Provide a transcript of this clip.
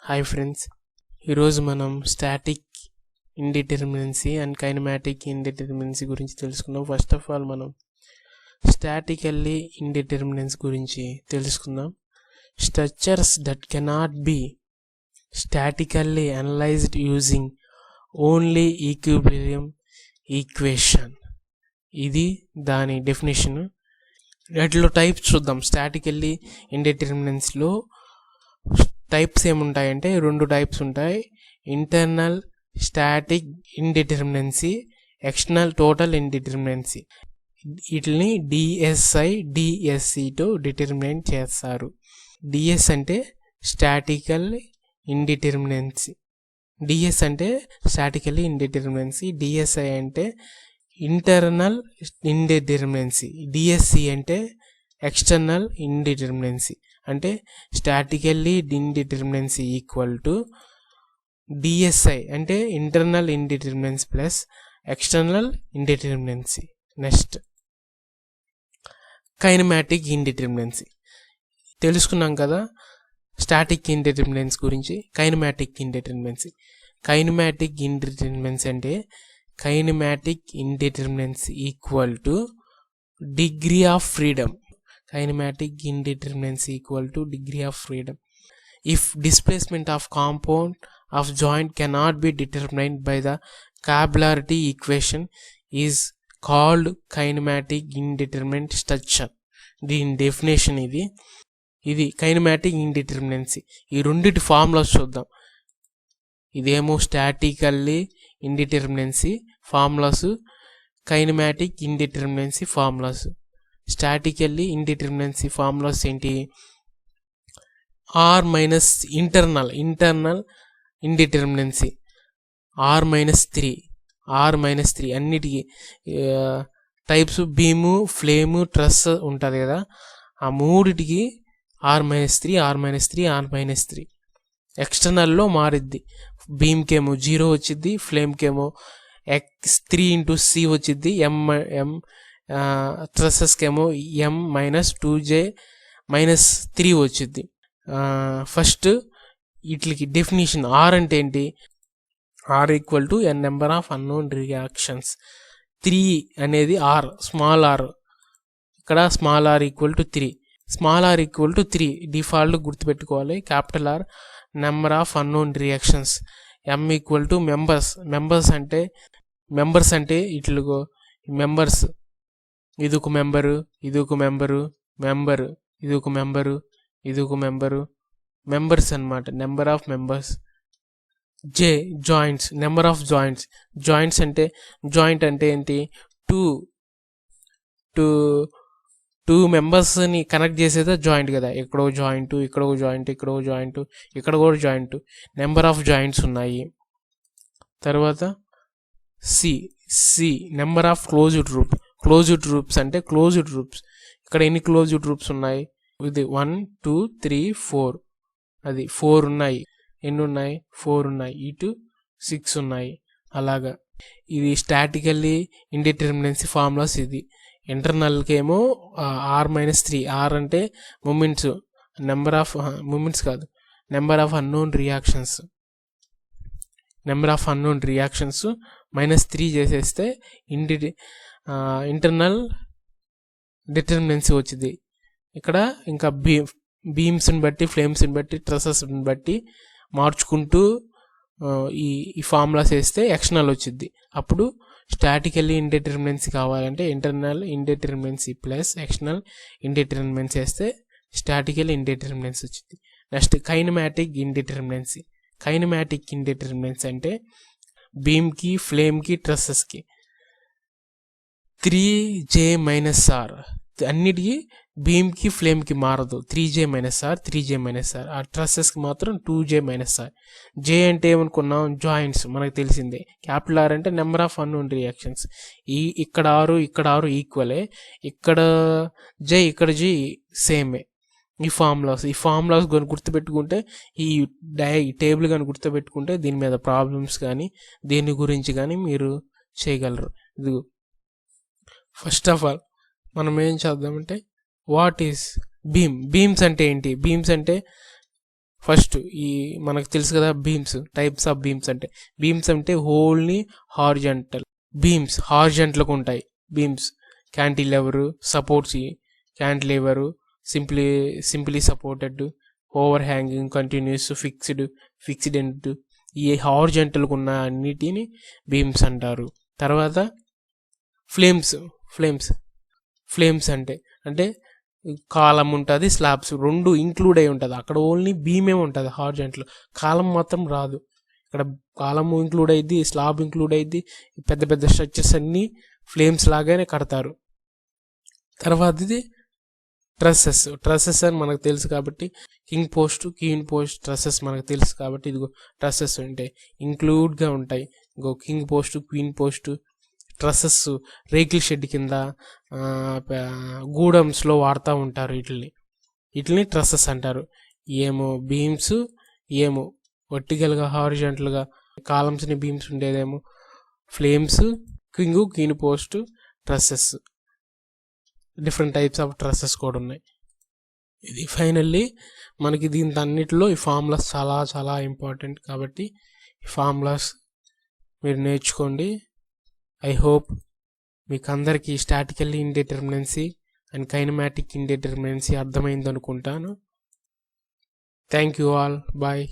Hi friends, ఈరోజు మనం static indeterminacy and kinematic indeterminacy గురించి తెలుసుకుందాం. ఫస్ట్ ఆఫ్ ఆల్ మనం స్టాటికల్లీ ఇండిటర్మినెన్స్ గురించి తెలుసుకుందాం. Structures that cannot be statically analysed using only equilibrium equation. ఇది దాని డెఫినేషన్. వాటిలో టైప్స్ చూద్దాం. స్టాటికల్లీ ఇండిటర్మినెన్సీలో టైప్స్ ఏముంటాయంటే రెండు టైప్స్ ఉంటాయి. Internal static indeterminacy, external total indeterminacy. వీటిని డిఎస్ఐ డిఎస్సితో డిటర్మినేట్ చేస్తారు. డిఎస్ అంటే స్టాటికల్ ఇండిటర్మినెన్సీ, డిఎస్ అంటే స్టాటికల్లీ ఇండిటర్మినెన్సీ, డిఎస్ఐ అంటే ఇంటర్నల్ ఇండిటర్మినెన్సీ, డిఎస్సి అంటే ఎక్స్టర్నల్ ఇండిటర్మినెన్సీ. అంటే statically indeterminacy equal to DSI అంటే internal indeterminacy plus external indeterminacy. Next kinematic indeterminacy తెలుసుకున్నాం కదా స్టాటిక్ ఇండిటర్మినెన్సీ గురించి. కైనమాటిక్ ఇండిటర్మినెన్సీ అంటే kinematic indeterminacy equal to degree of freedom. Kinematic indeterminacy equal to degree of freedom. If displacement of compound of joint cannot be determined by the capillarity equation is called kinematic indeterminate structure. దీని definition ఇది kinematic indeterminacy. ఈ రెండిటి formulas చూద్దాం. ఇదేమో statically indeterminacy formulas, kinematic indeterminacy formulas. Statically indeterminacy formulas ఏంటి? R minus internal indeterminacy R minus three అన్నిటికీ types beam, frame, truss ఉంటుంది కదా, ఆ మూడిటికి ఆర్ మైనస్ త్రీ. ఎక్స్టర్నల్లో మారిద్ది. బీమ్కేమో 0 వచ్చిద్ది, ఫ్లేమ్కేమో x3 × c వచ్చిద్ది, m ట్రస్సెస్కేమో m-2j-3 వచ్చింది. ఫస్ట్ వీటికి డెఫినేషన్. ఆర్ అంటే ఏంటి? R equal to n number of unknown reactions. 3 అనేది ఆర్, స్మాల్ ఆర్. ఇక్కడ small R equal to 3. Default గుర్తుపెట్టుకోవాలి. Capital R number of unknown reactions. M equal to members అంటే ఇట్లుగో members. ఇదొక మెంబరు, ఇదొక మెంబరు, ఇదొక మెంబరు, మెంబర్స్ అన్నమాట. Number of members. J joints, number of joints అంటే joint అంటే ఏంటి? టూ మెంబర్స్ని కనెక్ట్ చేసేదే జాయింట్ కదా. ఇక్కడ జాయింట్, ఇక్కడ కూడా జాయింట్. నెంబర్ ఆఫ్ జాయింట్స్ ఉన్నాయి. తర్వాత సి నెంబర్ ఆఫ్ క్లోజ్డ్ రూప్స్ అంటే క్లోజ్డ్ రూప్స్. ఇక్కడ ఎన్ని క్లోజ్డ్ రూప్స్ ఉన్నాయి? ఇది 1 2 3 4. అది 4 ఉన్నాయి. ఎన్ని ఉన్నాయి? 4 ఉన్నాయి. ఇటు 6 ఉన్నాయి. అలాగా ఇది స్టాటికల్లీ ఇండిటర్మినెన్సీ ఫార్ములాస్. ఇది ఇంటర్నల్కి ఏమో r-3. ఆర్ అంటే మూమెంట్స్, నెంబర్ ఆఫ్ మూమెంట్స్ కాదు, నెంబర్ ఆఫ్ అన్నోన్ రియాక్షన్స్. -3 చేసేస్తే ఇంటర్నల్ డిటర్మినెన్సీ వచ్చింది. ఇక్కడ ఇంకా బీమ్స్ని బట్టి, ఫ్లేమ్స్ని బట్టి, ట్రసెస్ని బట్టి మార్చుకుంటూ ఈ ఫార్ములాస్ వేస్తే ఎక్స్టర్నల్ వచ్చింది. అప్పుడు స్టాటికల్లీ ఇండిటర్మినెన్సీ కావాలంటే ఇంటర్నల్ ఇండిటర్మినెన్సీ ప్లస్ ఎక్స్టర్నల్ ఇండిటర్మినెన్సీ వేస్తే స్టాటికల్ ఇండిటర్మినెన్సీ వచ్చింది. నెక్స్ట్ కైనమాటిక్ ఇండిటర్మినెన్సీ అంటే బీమ్కి, ఫ్లేమ్కి, ట్రస్సెస్కి 3j-r. అన్నిటికీ బీమ్కి, ఫ్లేమ్కి మారదు. 3j-r. ఆ ట్రస్సెస్కి మాత్రం 2j-r. జే అంటే ఏమనుకున్నాం? జాయింట్స్, మనకు తెలిసిందే. క్యాపిటల్ ఆర్ అంటే నెంబర్ ఆఫ్ అన్నోన్ రియాక్షన్స్. ఇక్కడ 6 ఈక్వలే. ఇక్కడ జే, ఇక్కడ జీ సేమే. ఈ ఫార్ములాస్ కానీ గుర్తుపెట్టుకుంటే, ఈ టేబుల్ కానీ గుర్తుపెట్టుకుంటే దీని మీద ప్రాబ్లమ్స్ కానీ దీని గురించి కానీ మీరు చేయగలరు. ఇదిగో ఫస్ట్ ఆఫ్ ఆల్ మనం ఏం చేద్దామంటే, వాట్ ఈస్ బీమ్స్ అంటే ఏంటి? బీమ్స్ అంటే ఫస్ట్ ఈ మనకు తెలుసు కదా బీమ్స్, టైప్స్ ఆఫ్ బీమ్స్ అంటే హోల్ని హార్జెంటల్ బీమ్స్, హార్జెంటల్గా ఉంటాయి beams. Cantilever, supports, cantilever, simply supported, overhanging, continuous, fixed end, ఈ హార్జెంటల్గా ఉన్న అన్నిటిని బీమ్స్ అంటారు. తర్వాత ఫ్లేమ్స్ అంటే కాలం ఉంటుంది, స్లాబ్స్ రెండు ఇంక్లూడ్ అయి ఉంటుంది. అక్కడ ఓన్లీ బీమే ఉంటుంది హార్జెంటల్, కాలం మాత్రం రాదు. ఇక్కడ కాలము ఇంక్లూడ్ అయ్యిద్ది, స్లాబ్ ఇంక్లూడ్ అయ్యిద్ది. పెద్ద పెద్ద స్ట్రక్చర్స్ అన్నీ ఫ్లేమ్స్ లాగానే కడతారు. తర్వాత ఇది ట్రస్సెస్ అని మనకు తెలుసు కాబట్టి king post, queen post, trusses మనకు తెలుసు కాబట్టి ఇదిగో ట్రస్సెస్ ఉంటాయి, ఇంక్లూడ్గా ఉంటాయి. ఇంకో king post, queen post, trusses రేకుల షెడ్ కింద గూడమ్స్లో వాడుతూ ఉంటారు. వీటిని ట్రస్సెస్ అంటారు. ఏమో బీమ్స్, ఏమో వర్టికల్గా హారిజాంటల్గా కాలమ్స్ని బీమ్స్ ఉండేదేమో frames, queen post, trusses. Different types of trusses కూడా ఉన్నాయి. ఇది ఫైనల్లీ మనకి దీంతో అన్నిటిలో ఈ ఫార్ములాస్ చాలా చాలా ఇంపార్టెంట్ కాబట్టి ఈ ఫార్ములాస్ మీరు నేర్చుకోండి. ఐ హోప్ మీకు అందరికీ statical indeterminacy and kinematic indeterminacy అర్థమైంది అనుకుంటాను. Thank you all, bye.